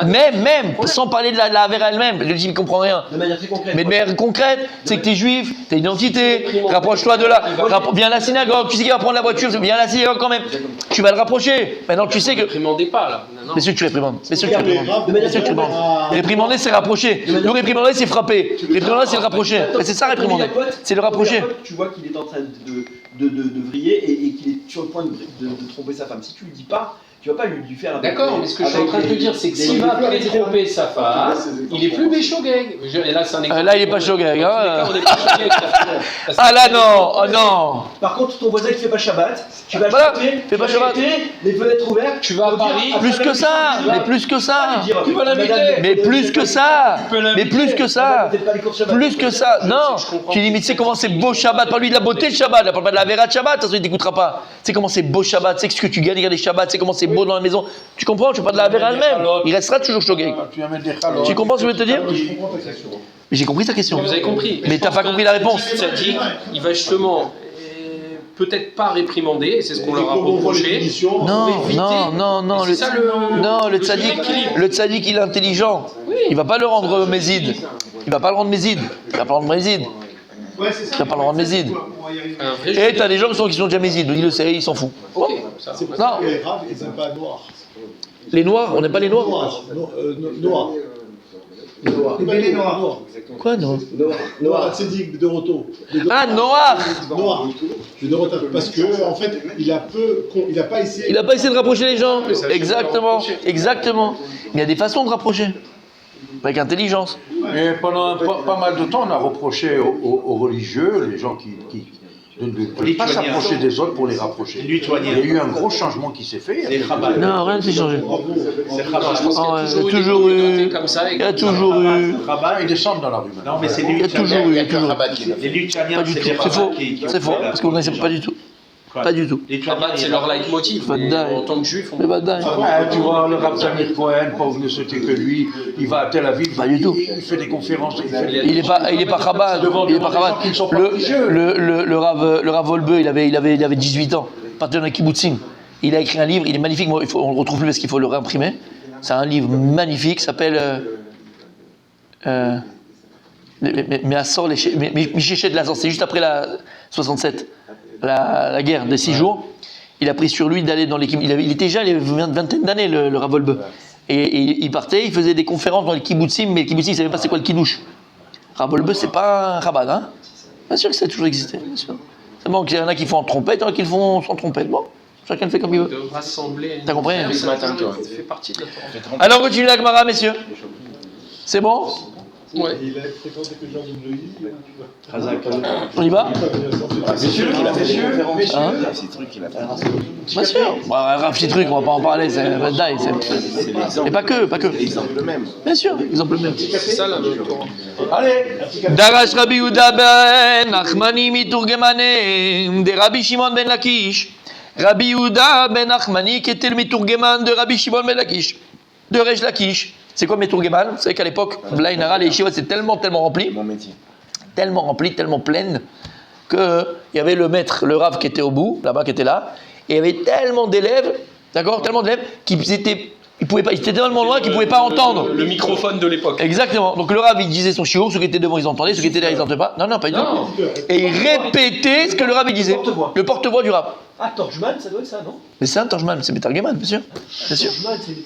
Même, sans parler de la avéra elle-même, le type il comprend rien. De manière très concrète. Mais de manière concrète, c'est que t'es juif, t'as une identité, rapproche-toi de là, viens à la synagogue, tu sais qu'il va prendre la voiture, viens à la synagogue quand même. Tu vas le rapprocher. Maintenant tu sais que. Réprimandez pas, là. Non. Bien sûr que tu réprimandes. Bien sûr que tu réprimandes. De manière Bien sûr que tu très réprimandes. concrète. Réprimander, c'est rapprocher. Le réprimander, c'est frapper. Réprimander, c'est le rapprocher. Mais c'est ça, réprimander. C'est le rapprocher. Tu vois qu'il est en train de vriller et qu'il est sur le point de tromper sa femme. Si tu lui dis pas, tu vas pas lui faire avec D'accord, des- mais ce que je suis en avec train de te des- dire, c'est que des s'il va fleurs, etc. tromper sa femme, il est plus béchogeg. Et là, c'est un exemple. Là, il est pas shogeg, hein. On est pas shogeg, parce que- Ah là, non, oh non. Par contre, ton voisin qui fait pas Shabbat, tu vas Voilà, acheter, fais pas tu vas Shabbat. acheter, les fenêtres ouvertes. Tu vas à pour dire, Paris, après Plus la que ça, mission, mais plus que ça. tu vas l'inviter. Mais plus que ça. Mais plus que ça. Peut-être pas les courses Shabbat. Plus que ça. Non. je comprends. Tu dis, mais tu sais comment c'est beau Shabbat. Parle-lui de la beauté de Shabbat. Parle pas de la vera de Shabbat. Ça, il t'écoutera pas. Tu sais comment c'est beau Shabbat. Tu sais ce que tu gagnes, regarder Shabbat. Tu sais comment c'est beau dans la maison. Tu comprends? Tu parles de la vera elle-même. Il restera toujours shogeg. Tu vas mettre des chalotes. Tu comprends ce que je veux te dire? Je comprends ta question. Mais j'ai compris ta question. Vous avez compris. Mais t'as pas compris la réponse. C'est-à-dire, il va justement peut-être pas réprimer, et c'est ce qu'on leur a Et comme on voit les reproché. punitions, Non, éviter. non. C'est ça le tzaddik, équilibre. le tzaddik, il est intelligent. Il va pas le rendre méside. Il va pas le rendre méside. Il va pas le rendre méside. Ouais, c'est ça. Tu vas pas le rendre méside. On va y arriver. Un vrai Et t'as des gens qui sont déjà mésides. Il le sait, il s'en fout. Ok, ça. C'est pour Non. ça que les raves, ils n'aiment pas noir. Les noirs, on n'aime pas les noirs. Noir. Noir. Les noirs. Quoi, non? Noir, c'est dit de Roto. Ah, noir. Noir. De Roto. Parce que, en fait, il a pas essayé. Il a pas essayé de rapprocher les gens. Exactement, exactement. Il y a des façons de rapprocher. Avec intelligence. Et pendant pas mal de temps, on a reproché aux religieux, les gens qui de ne pas s'approcher des autres pour les rapprocher. Il y a eu un gros changement qui s'est fait. Non, rien ne s'est changé. Je pense qu'il y Ah a ouais, toujours eu des toujours communautés eu. comme ça. Il y a toujours eu. Ils descendent dans la rue maintenant. Non, mais c'est Il y a toujours eu. Il y a toujours eu. les Lituaniens, Pas du tout. des C'est faux. rabbins qui C'est faux. Parce que vous ne connaissez pas du tout. Pas du tout. Les Rabat, c'est leur leitmotiv. Pas de dingue. En tant que juif, on Mais pas dingue. Tu vois, le Rav Samir Cohen, pas ne sauter que lui, il va à Tel Aviv, Pas du tout. il fait des conférences. Il est pas Chabad. Il est pas Chabad. Qui ne sont pas religieux. Le Rav Volbeu, il avait 18 ans. Parti dans les kibbutzim. Il a écrit un livre, il est magnifique. Moi, on le retrouve plus parce qu'il faut le réimprimer. C'est un livre magnifique, s'appelle Me'asor Michéchet de l'Azor. C'est juste après la 67, la guerre des 6 jours. Il a pris sur lui d'aller dans l'équipe. Il était jeune, il avait une vingtaine d'années, le Rav Volbeu. Et il partait, il faisait des conférences dans les kibbutzim, mais les kibbutzim, il ne savait pas c'est quoi le kidouche. Rav Volbeu, c'est pas un Chabad, hein? Bien sûr que ça a toujours existé, bien sûr. C'est bon qu'il y en a qui font en trompette, il y en a qui le font sans trompette. Bon, chacun le fait comme il veut. de rassembler. T'as compris, hein? Ce matin, ça fait partie de la Torah. Alors, continue la Gemara, messieurs. C'est bon? Ouais. Il a fréquenté que Jean de Neuilly. On y va? Messieurs, il a fait des conférences. Hein? Ces trucs qu'il a fait. Bien sûr. Bon, un petit truc, on va pas en parler, c'est pas de dingue, C'est l'exemple. Et pas que, pas que. C'est l'exemple même. Bien sûr, exemple même. C'est ça la Torah. דרש רבי יהודה בן נחמני מתורגמני דרבי שמעון בן לקיש. רבי יהודה בן נחמני qui était le מתורגמן de Rabbi Shimon ben Lakish, de Resh Lakish. C'est quoi מתורגמן? Vous savez qu'à l'époque, Blainara, les yeshivot, c'est tellement rempli, Mon métier. tellement rempli, tellement pleine, qu'il y avait le maître, le Rav qui était au bout, là-bas, qui était là, et il y avait tellement d'élèves, d'accord, tellement d'élèves, qu'ils étaient, ils étaient tellement loin qu'ils ne pouvaient pas entendre. Le microphone de l'époque. Exactement. Donc le Rav, il disait son shiur, ceux qui étaient devant, ils entendaient, ceux qui étaient derrière, ils n'entendaient pas. Non, non, pas du tout. Non. Et il répétait ce que le Rav, il disait. Porte-voix. Le porte-voix du Rav. Ah, Torjman, ça doit être ça, non? Mais c'est un Torjman, c'est Betargeman, bien sûr. Bien sûr. Torjman, c'est les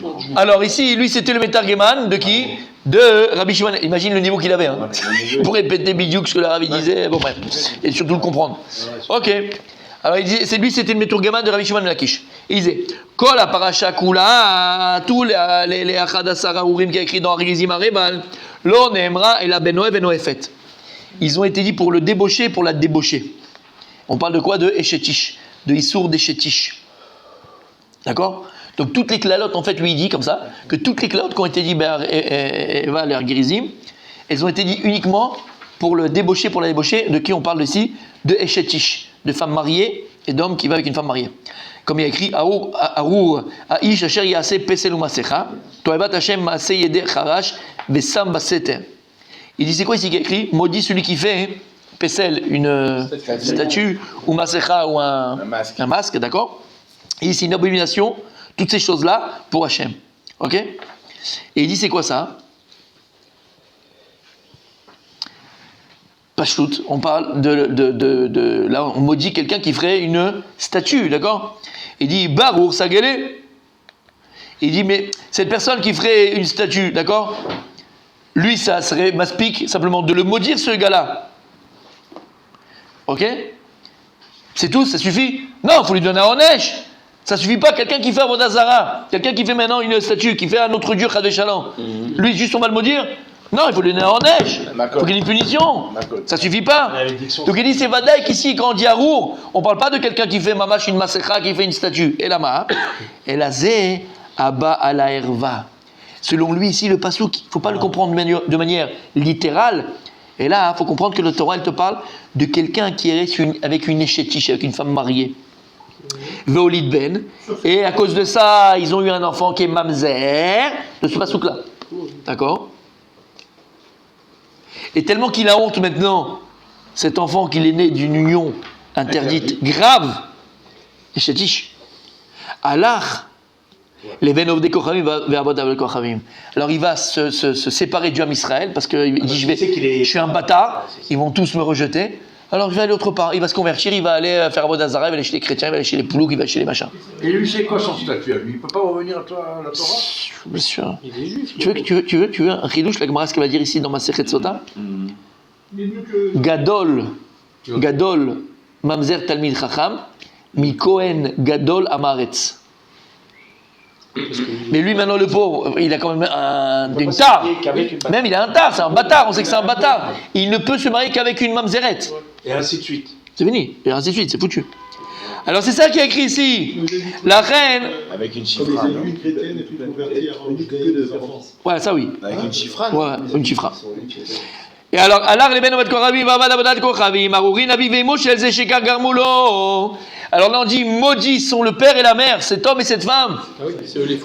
Torjman. Alors ici, lui, c'était le Betargeman de qui? De Rabbi Shimon. Imagine le niveau qu'il avait. Hein. Pour répéter bidiouk ce que le Rav il disait. Bon, bref. Et surtout le comprendre. Ok. Alors il disait, c'est lui, c'était le Meturgaman de Rabbi Shimon ben Lakish. Il disait, Kol la parasha kula, tous les achadasar ha'urim qui a écrit dans Arigizim Arebal, lo neemra et la benoe benoefet. Ils ont été dit pour le débaucher, pour la débaucher. On parle de quoi? De Eshetish, de Issour d'Eshetish. D'accord? Donc toutes les klalotes, en fait, lui il dit comme ça, que toutes les klalotes qui ont été dites Eva les Arigizim, elles ont été dites uniquement pour le débaucher, pour la débaucher. De qui on parle ici? De Eshetish, de femmes mariées et d'hommes qui va avec une femme mariée. Comme il y a écrit, Arur, Aish Asher Yase Pesel Umasecha, Toevat Hashem Maase Yeder Charash, Vesam Baseter. Il dit, c'est quoi ici qui est écrit? Maudit celui qui fait Pesel, une statue, ou Masecha, ou un masque, d'accord? Et ici, une abomination, toutes ces choses-là pour Hashem. Ok? Et il dit, c'est quoi ça? Pashtout, on parle là, on maudit quelqu'un qui ferait une statue, d'accord? Il dit, Barour Sagele. Il dit, mais cette personne qui ferait une statue, d'accord? Lui, ça serait maspik, simplement de le maudire, ce gars-là. Ok? C'est tout, ça suffit? Non, il faut lui donner un onesh. Ça suffit pas, quelqu'un qui fait Avodah Zara, quelqu'un qui fait maintenant une statue, qui fait un autre dieu, Chad Shalom, lui, juste on va le maudire? Non, il faut lui donner un neige, il faut qu'il y ait une punition. Ça suffit pas. Donc il dit, c'est Vadaï qu'ici, quand on dit Arour, on parle pas de quelqu'un qui fait Mamash une Masecha, qui fait une statue. Et là-bas, et la Zé, Abba ala Herva. Selon lui, ici, le pasouk, il ne faut pas le comprendre de manière littérale. Et là, il faut comprendre que le Torah, elle te parle de quelqu'un qui est avec une échétiche, avec une femme mariée. Veolid Ben. Et à cause de ça, ils ont eu un enfant qui est Mamzer, de ce pasouk-là. D'accord? Et tellement qu'il a honte maintenant, cet enfant qu'il est né d'une union interdite, grave, échétiche. Allah. Les Venov des Kochavim vers Abodavle Kochavim. Alors il va se séparer du Ham Israël parce qu'il dit je suis un bâtard, ils vont tous me rejeter. Alors je vais aller autre part. Il va se convertir, il va aller faire Avodah Zara, il va aller chez les chrétiens, il va aller chez les Poulouk, il va aller chez les machins. Et lui, c'est quoi son statut à lui? Il ne peut pas revenir à la Torah? Bien sûr. Il est juif. Tu veux un chidouche, la Gemara, ce qu'elle va dire ici dans ma Sechet Sota? Gadol, Mamzer Talmid Chacham, Mi Kohen Gadol Amaretz. Mais lui, maintenant, le pauvre, il a quand même une tare. Même il a un tare, c'est un bâtard, on sait que c'est un bâtard. Il ne peut se marier qu'avec une mamzeret. Et ainsi de suite. C'est fini, et ainsi de suite, c'est foutu. Alors c'est ça qui est écrit ici. La reine. Avec une Comme chifra. les élus chrétiennes et puis convertir en Ouais, ça oui. Avec une chifra. Ouais, une chifra. Et alors, Allah les ben obat kochavim, vavad abodat kochavim, arurin avivemo shel ze shekar garmulo. Alors là on dit maudits sont le père et la mère, cet homme et cette femme,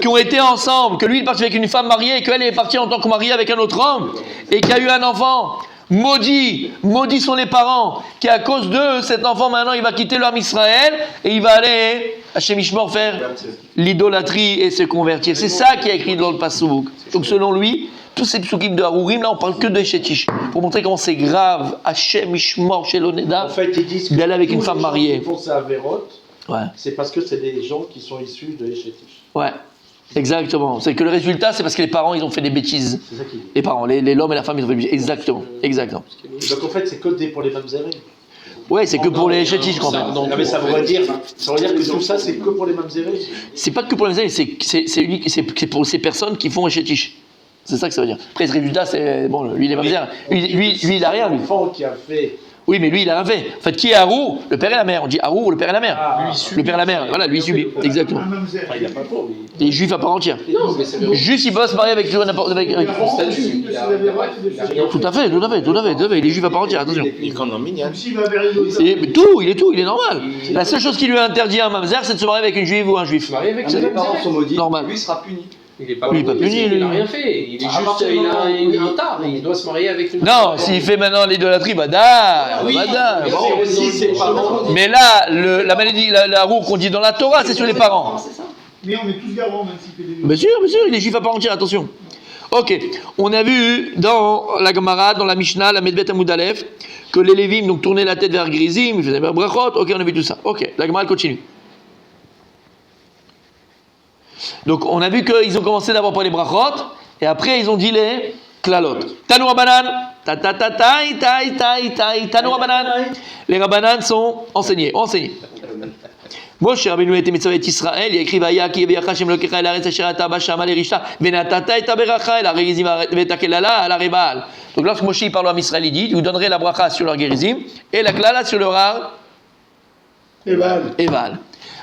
qui ont été ensemble, que lui il est parti avec une femme mariée, qu'elle est partie en tant que mariée avec un autre homme, et qui a eu un enfant. Maudits sont les parents, qui à cause d'eux, cet enfant maintenant il va quitter l'homme Israël, et il va aller à Shem Mishmor faire l'idolâtrie et se convertir. C'est ça qui est écrit dans le Passouk. Donc selon lui, tous ces psukim de Harourim, là on parle que de Chétish, pour montrer comment c'est grave, Hachem Ishmor chez l'Oneda, En fait, ils disent que d'aller avec une femme tous les gens mariée. qui font ça à Vérot, Ouais, c'est parce que c'est des gens qui sont issus de Echétish. ouais, exactement. C'est que le résultat, c'est parce que les parents, ils ont fait des bêtises. C'est ça qu'il dit. Les parents, l'homme et la femme, ils ont fait des bêtises. Exactement, exactement. Donc en fait, c'est que pour les mamzerés. Ouais, c'est que pour les Chétish qu'on fait. Non, mais ça voudrait dire que tout ça, c'est que pour les mamzerés. C'est pas que pour les hommes, c'est pour ces personnes qui font Chétish. C'est ça que ça veut dire. Après, ce résultat, c'est. Bon, lui, il est mamzer. Lui, il a rien, lui. L'enfant qui a fait. Oui, mais lui, il a rien fait. En fait, qui est Harour? Le père et la mère. On dit Harour, le père et la mère. Le père et la mère. Voilà, lui, il subit. Exactement. Enfin, il n'a pas faux. Il est juif à part entière. Non, mais c'est Juste, il peut se marier avec n'importe avec. statut. Tout à fait. Il est juif à part entière, attention. Il est quand même mignon. Mais tout, il est normal. La seule chose qui lui a interdit à un mamzer, c'est de se marier avec une juive ou un juif. Marié avec Les parents sont maudits, Normal. lui sera puni. Il est pas Lui, il est pas puni, puni, il lui. n'a rien fait. Il est juste, il a un tard. Il doit se marier avec une. Non, s'il fait maintenant l'idolâtrie, bada. Mais là, la maladie, la roue qu'on dit dans la Torah, c'est sur les parents. Mais on est tous garants, même s'il fait des... Bien sûr, il est juif à part entière, attention. Ok, on a vu dans la Gemara, dans la Mishnah, la Medbet Amoud Aleph, que les Lévim donc tournaient la tête vers Grizim, ils faisaient vers Brachot. Ok, on a vu tout ça. Ok, la Gemara elle continue. Donc on a vu qu'ils ont commencé d'abord par les Brachot, et après ils ont dit les Klalot. Tanu Rabanan, Tanu Rabanan. Les Rabanan sont enseignés. Moshe Rabbeinu était Mitzavet Israël, il a écrit Vaya ki yeviach Hashem lokecha el haaretz asher ata ba shama lerishta venatata et aberacha el haregizim vetakelala al harebal. Donc lorsque Moshe parle à Israël, il dit, vous donnerez la bracha sur leur gerizim et la klala sur leur har Eval.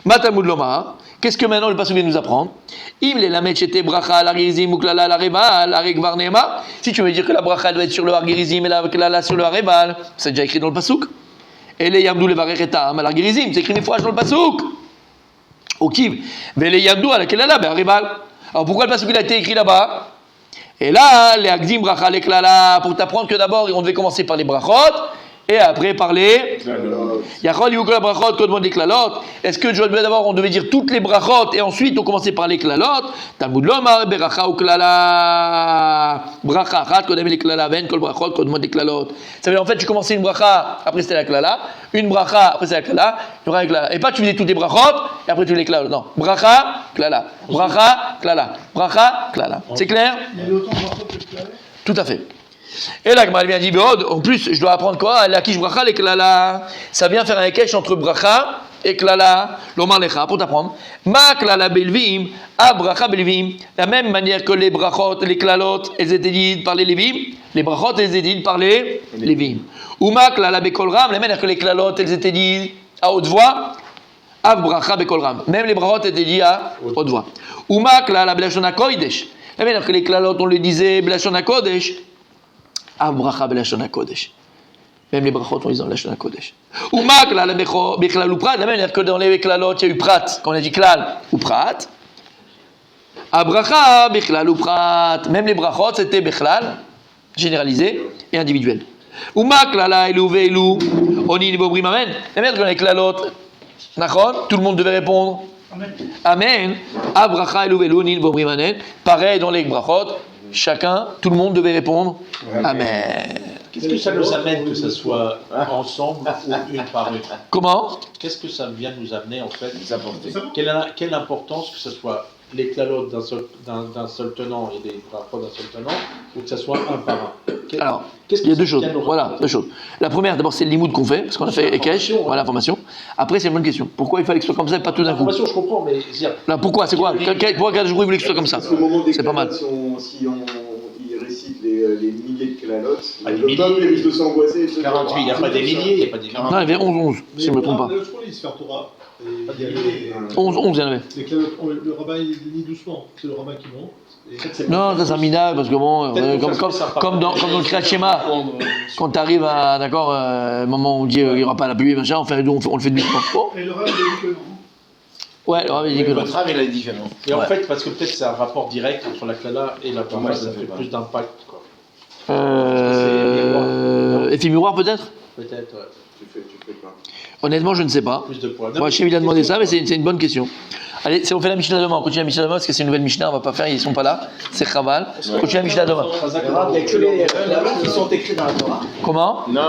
Matamud lomar. Qu'est-ce que maintenant le pasuk vient nous apprendre? Im le lamet shete bracha al haregizim ou klala al harebal haregvar neema. Si tu veux dire que la bracha doit être sur le har gerizim et la klala sur le harebal, c'est déjà écrit dans le pasuk. Et les yamdou le varechetam al gerizim, c'est écrit une fois dans le pasuk. Au kiv, mais les yamdou à laquelle là, ben haribal. Alors pourquoi le pasuk il a été écrit là-bas? Et là, les agdim bracha les klala, pour t'apprendre que d'abord on devait commencer par les brachot et après par les yachol yukol brachot kodmon les klalot. Est-ce que d'abord on devait dire toutes les brachot et ensuite on commençait par les klalot? Talmud lomar beracha ou klala bracha achat kodem les klala ven kol brachot kodmon les klalot. Ça veut dire en fait tu commençais une bracha, après c'était la klala, une bracha, après c'est la klala, il y aura une klala. Et pas tu faisais toutes les brachot et après tu les klalot. Non, bracha, klala, bracha, klala, bracha, klala. C'est clair? Il y a autant de brachot que de klala. Tout à fait. Et là, Gemara vient dire, en plus, je dois apprendre quoi? La kish bracha, les klala. Ça vient faire un kesh entre bracha et klala, l'omar lecha, pour t'apprendre. Ma klala belvim, abracha belvim. La même manière que les brachot, les klalot, elles étaient dites par les lévim, les brachot, elles étaient dites par les lévim. Ou ma klala bekolram, la même manière que les klalot, elles étaient dites à haute voix, abracha bekolram. Même les brachot étaient dites à haute voix. Ou ma klala belashon hakodesh. La même manière que les klalot, on le disait belashon hakodesh, abracha belashon hakodesh. Même les brachot, on les dit dans Lashon HaKodesh. Ou makla la bechlal ou prat, la même manière que dans les klalot, il y a eu prat, quand on a dit klal ou prat. Abracha bechlal ou prat, même les brachot, c'était bechlal, généralisé et individuel. Ou makla la elou ve'elou, oni ni bobrim amen. La même manière que dans les klalot, tout le monde devait répondre amen. Abracha elou ve'elou, oni ni bobrim amen. Pareil dans les brachot, chacun, tout le monde devait répondre amen. Qu'est-ce que ça nous amène que ça soit ensemble ou une par une? Comment? Qu'est-ce que ça vient nous amener en fait? Quelle importance que ce soit les klalotes d'un seul tenant et les brachot d'un seul tenant, ou que ça soit un par un? Alors, il y a deux choses. Voilà, deux choses. La première, d'abord, c'est le limoud qu'on fait, parce qu'on a fait Ekesh, voilà l'information. Après, c'est une bonne question. Pourquoi il fallait que ce soit comme ça et pas tout d'un coup? L'information, je comprends, mais Là, pourquoi? C'est quoi? Pourquoi Kadjou voulait que ce soit comme ça? Parce qu'au moment des C'est pas mal. klalotes, si on récite les milliers de klalotes, des le peuple milliers. risque de s'angoisser. 48, il n'y a pas des milliers, il n'y a pas des milliers. Non, il y avait 11, si je ne me trompe pas. Le Shmoli, il se fait Torah. Et il y avait 11, il y en avait. le rabbin, il lit doucement. C'est le rabbin qui monte. Et Non, ça c'est un minable, parce que bon, comme dans le Kriyat Shema, quand tu arrives à, d'accord, moment où on dit il n'y aura pas la pluie, machin, on le fait doucement. Oh. Et le rabbin, il dit que non. Ouais, le rabbin il dit que non. Votre âme, il a dit que non. Et en fait, parce que peut-être c'est un rapport direct entre la klala et la moi, bracha, ça ça fait fait pas. plus d'impact, quoi. Effet miroir peut-être? Peut-être, ouais. Tu fais pas. Honnêtement, je ne sais pas. Plus de poids. Moi, je sais qu'il a demandé ça, mais c'est une bonne question. Allez, on fait la Mishnah demain. On continue la Mishnah demain parce que c'est une nouvelle Mishnah, on va pas faire, ils sont pas là. C'est Chaval. On continue la Mishnah demain. Il y a que les klalotes qui sont écrits dans la Torah. Comment? Non.